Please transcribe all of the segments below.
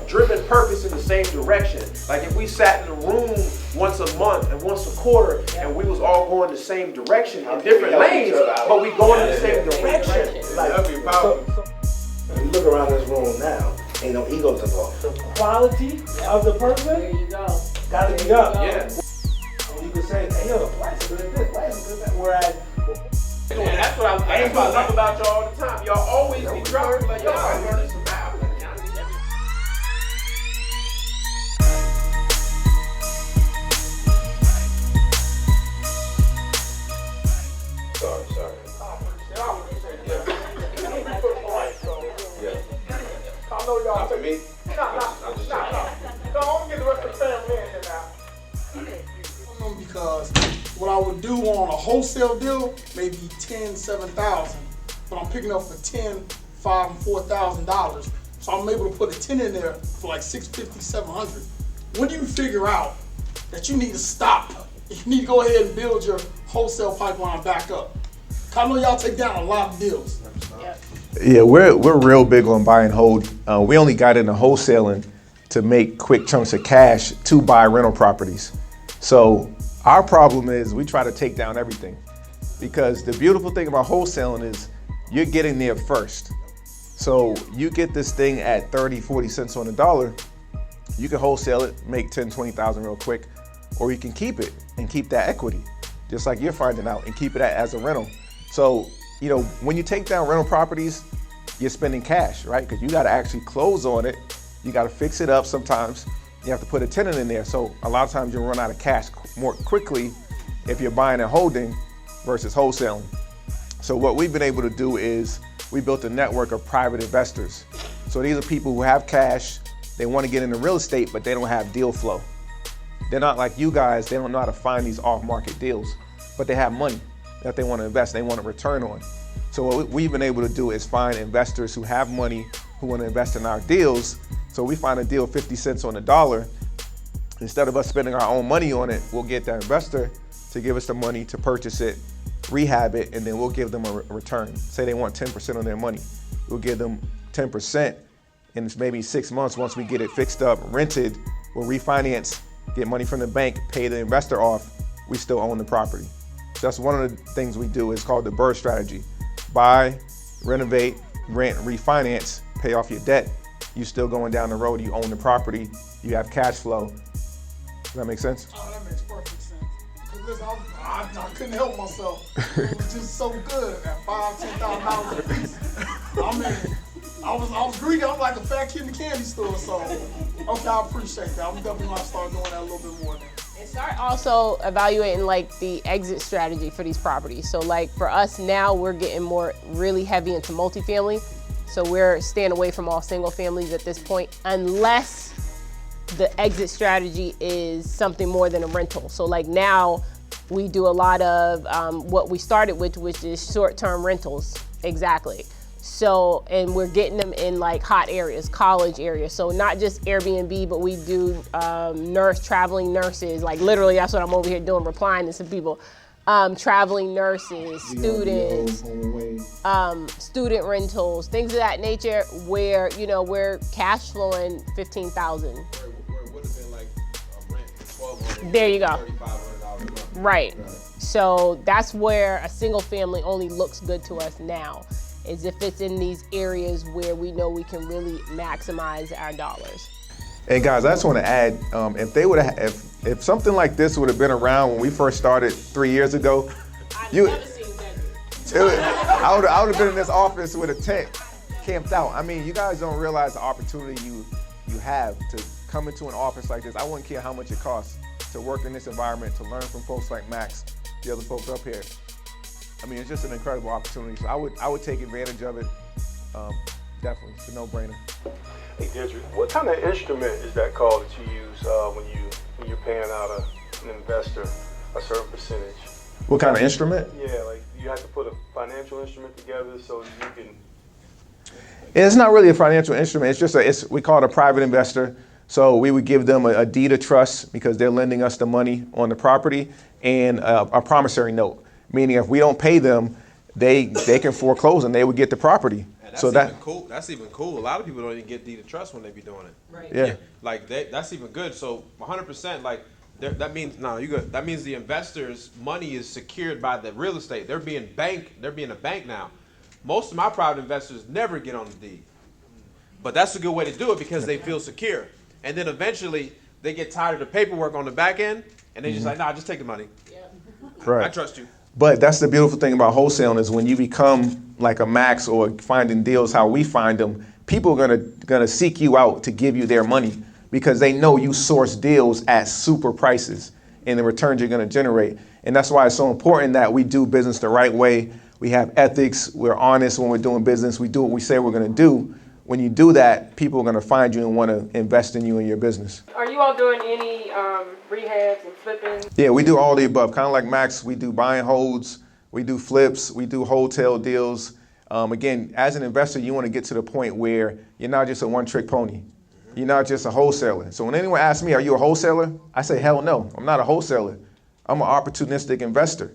driven purpose in the same direction. Like if we sat in a room once a month and once a quarter and we was all going the same direction in different lanes, but we going in the same direction. That'd be powerful. You look around this room now, ain't no egos involved. The quality of the person, There you go. gotta be up. Yeah. You can say, hey yo, the price is good this, price is good that. Whereas, And that's what I love about y'all all the time. Y'all always be dropping like y'all are learning some math. Sorry. I know y'all For me? No, I'm gonna get the rest of the family in here now. Because what I would do on a wholesale deal, maybe 10, 7,000, but I'm picking up for 10, 5, and $4,000. So I'm able to put a 10 in there for like 650, 700. When do you figure out that you need to stop? You need to go ahead and build your wholesale pipeline back up. I know y'all take down a lot of deals. Yeah, we're real big on buy and hold. We only got into wholesaling to make quick chunks of cash to buy rental properties. So our problem is we try to take down everything, because the beautiful thing about wholesaling is you're getting there first. So you get this thing at 30, 40 cents on the dollar, you can wholesale it, make 10, 20,000 real quick, or you can keep it and keep that equity, just like you're finding out, and keep it as a rental. So, you know, when you take down rental properties, you're spending cash, right? Because you got to actually close on it. You got to fix it up sometimes. You have to put a tenant in there. So a lot of times you'll run out of cash more quickly if you're buying and holding versus wholesaling. So what we've been able to do is we built a network of private investors. So these are people who have cash, they want to get into real estate, but they don't have deal flow. They're not like you guys, they don't know how to find these off-market deals, but they have money that they want to invest, they want a return on. So what we've been able to do is find investors who have money, who want to invest in our deals. So we find a deal 50 cents on the dollar. Instead of us spending our own money on it, we'll get that investor to give us the money to purchase it, rehab it, and then we'll give them a return. Say they want 10% on their money. We'll give them 10% in maybe 6 months. Once we get it fixed up, rented, we'll refinance, get money from the bank, pay the investor off, we still own the property. So that's one of the things we do. It's called the BRRRR strategy. Buy, renovate, rent, refinance, pay off your debt. You still going down the road, you own the property, you have cash flow. Does that make sense? Oh, that makes perfect sense. Because listen, I couldn't help myself. It was just so good at $5,000, $10,000 a piece. I mean, I was greedy. I'm like a fat kid in the candy store. So, okay, I appreciate that. I'm definitely gonna start doing that a little bit more. And start also evaluating like the exit strategy for these properties. So like for us now, we're getting more really heavy into multifamily. So we're staying away from all single families at this point, unless the exit strategy is something more than a rental. So like now we do a lot of what we started with, which is short-term rentals. Exactly. So, and we're getting them in like hot areas, college areas. So not just Airbnb, but we do traveling nurses. Like literally, that's what I'm over here doing, replying to some people. Traveling nurses, students, student rentals, things of that nature, where you know we're cash flowing $15,000. Where it would have been like a rent $1,200. There you go. $3,500 a month. Right. So that's where a single family only looks good to us now, is if it's in these areas where we know we can really maximize our dollars. And guys, I just want to add, if something like this would have been around when we first started 3 years ago, I've never seen that. I would have been in this office with a tent, camped out. I mean, you guys don't realize the opportunity you have to come into an office like this. I wouldn't care how much it costs to work in this environment, to learn from folks like Max, the other folks up here. I mean, it's just an incredible opportunity. So I would take advantage of it. Definitely, it's a no-brainer. Hey, Dedric, what kind of instrument is that called that you use when you're paying out an investor a certain percentage? What kind of instrument? Yeah, like you have to put a financial instrument together so you can. It's not really a financial instrument. It's just we call it a private investor. So we would give them a deed of trust because they're lending us the money on the property, and a promissory note, meaning if we don't pay them, they can foreclose and they would get the property. So even cool. That's even cool. A lot of people don't even get deed of trust when they be doing it. Right. Yeah. Like that's even good. So 100%. Like that means you good. That means the investors' money is secured by the real estate. They're being a bank now. Most of my private investors never get on the deed, but that's a good way to do it because they feel secure. And then eventually they get tired of the paperwork on the back end, and they just like, nah, just take the money. Yeah. Right. I trust you. But that's the beautiful thing about wholesaling is when you become like a Max or finding deals how we find them, people are gonna seek you out to give you their money because they know you source deals at super prices and the returns you're gonna generate. And that's why it's so important that we do business the right way. We have ethics. We're honest when we're doing business. We do what we say we're gonna do. When you do that, people are gonna find you and want to invest in you and your business. Are you all doing any rehabs and flipping? Yeah, we do all the above. Kind of like Max, we do buy and holds, we do flips, we do wholesale deals. Again, as an investor, you want to get to the point where you're not just a one-trick pony. You're not just a wholesaler. So when anyone asks me, are you a wholesaler? I say, hell no, I'm not a wholesaler. I'm an opportunistic investor.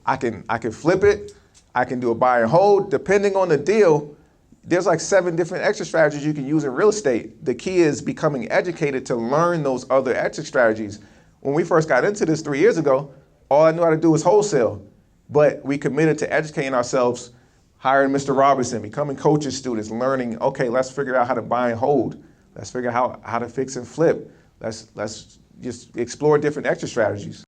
I can flip it. I can do a buy and hold. Depending on the deal, there's like 7 different exit strategies you can use in real estate. The key is becoming educated to learn those other exit strategies. When we first got into this 3 years ago, all I knew how to do was wholesale. But we committed to educating ourselves, hiring Mr. Robinson, becoming coaches, students, learning, okay, let's figure out how to buy and hold. Let's figure out how to fix and flip. Let's just explore different exit strategies.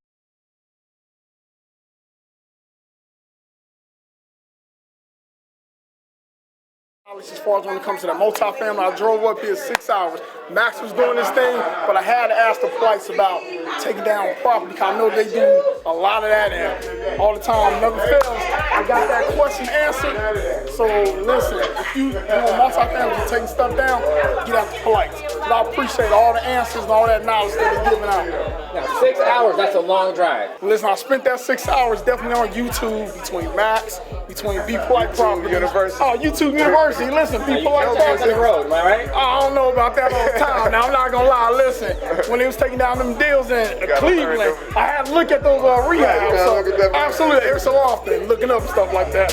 As far as when it comes to that multifamily, I drove up here 6 hours. Max was doing this thing, but I had to ask the price about taking down property because I know they do a lot of that and all the time, never fails. I got that question answered. So listen, if you do a multifamily and taking stuff down, get out the polite. But I appreciate all the answers and all that knowledge that they're giving out. Now, 6 hours, that's a long drive. Listen, I spent that 6 hours definitely on YouTube between Max, between Be Polite Properties. University. Oh, YouTube University. Listen, Be Polite On the Properties. road, am I right? I don't know about that all the time. Now, I'm not gonna lie. Listen, when they was taking down them deals in Cleveland, I had to look at those rehabs. So, absolutely, every so often, looking up stuff like that.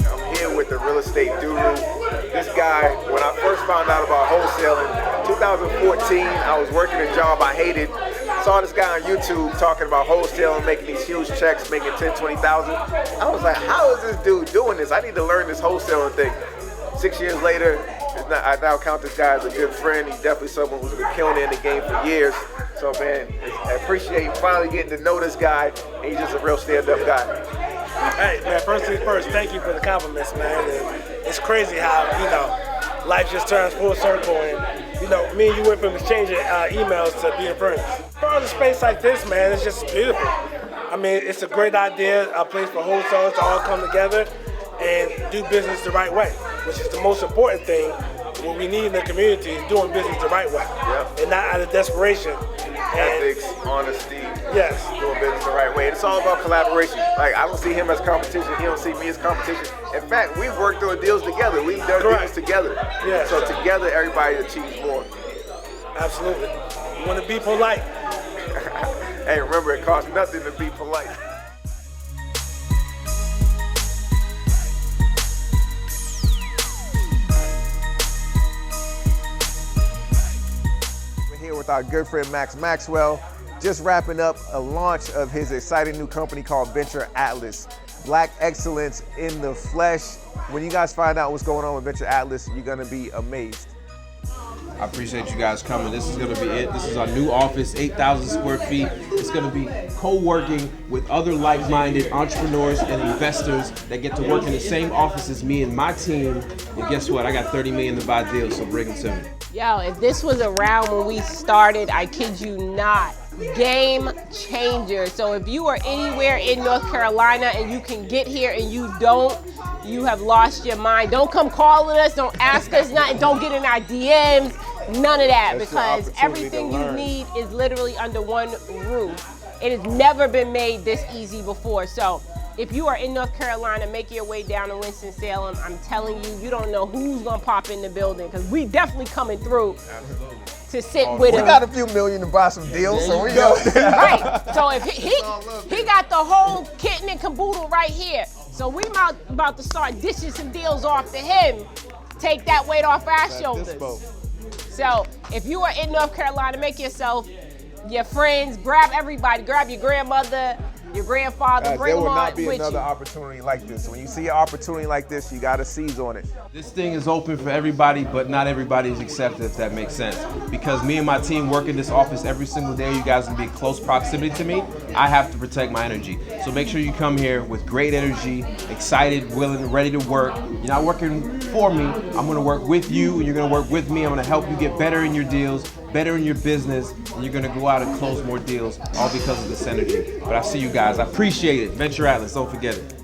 I'm here with the Real Estate Doru. This guy, when I first found out about wholesaling, 2014, I was working a job I hated. Saw this guy on YouTube talking about wholesaling, making these huge checks, making 10, 20,000. I was like, how is this dude doing this? I need to learn this wholesaling thing. 6 years later, I now count this guy as a good friend. He's definitely someone who's been killing it in the game for years. So man, I appreciate finally getting to know this guy. And he's just a real stand-up guy. Hey man, first things first, thank you for the compliments, man. And it's crazy how, life just turns full circle and, me and you went from exchanging emails to being friends. For a space like this, man, it's just beautiful. I mean, it's a great idea, a place for wholesalers to all come together and do business the right way, which is the most important thing. What we need in the community is doing business the right way, and not out of desperation. Ethics, honesty, yes, doing business the right way. It's all about collaboration. Like, I don't see him as competition. He don't see me as competition. In fact, we've worked on deals together. We've done deals together. Yes. So together, everybody achieves more. Absolutely. You want to be polite. Hey, remember, it costs nothing to be polite. With our good friend Max Maxwell, just wrapping up a launch of his exciting new company called Venture Atlas. Black excellence in the flesh. When you guys find out what's going on with Venture Atlas, you're gonna be amazed. I appreciate you guys coming. This is going to be it. This is our new office, 8,000 square feet. It's going to be co-working with other like-minded entrepreneurs and investors that get to work in the same office as me and my team. And guess what? I got 30 million to buy deals, so bring it to me. Yo, if this was around when we started, I kid you not, game changer. So if you are anywhere in North Carolina and you can get here and you have lost your mind. Don't come calling us, don't ask us nothing, don't get in our DMs, none of that, because everything you need is literally under one roof. It has never been made this easy before. So if you are in North Carolina, make your way down to Winston-Salem. I'm telling you, you don't know who's gonna pop in the building, because we definitely coming through to sit with We him. got a few million to buy some deals, so we go. Right. So if he got the whole kit and caboodle right here. So we about to start dishing some deals off to him. Take that weight off our shoulders. So if you are in North Carolina, make yourself, your friends, grab everybody, grab your grandmother, your grandfather, bring There them will on not be with another you. opportunity like this. When you see an opportunity like this, you gotta seize on it. This thing is open for everybody, but not everybody is accepted, if that makes sense. Because me and my team work in this office every single day. You guys can be in close proximity to me. I have to protect my energy. So make sure you come here with great energy, excited, willing, ready to work. You're not working for me. I'm gonna work with you, and you're gonna work with me. I'm gonna help you get better in your deals, better in your business, and you're gonna go out and close more deals, all because of this energy. But I see you guys. I appreciate it. Venture Atlas, don't forget it.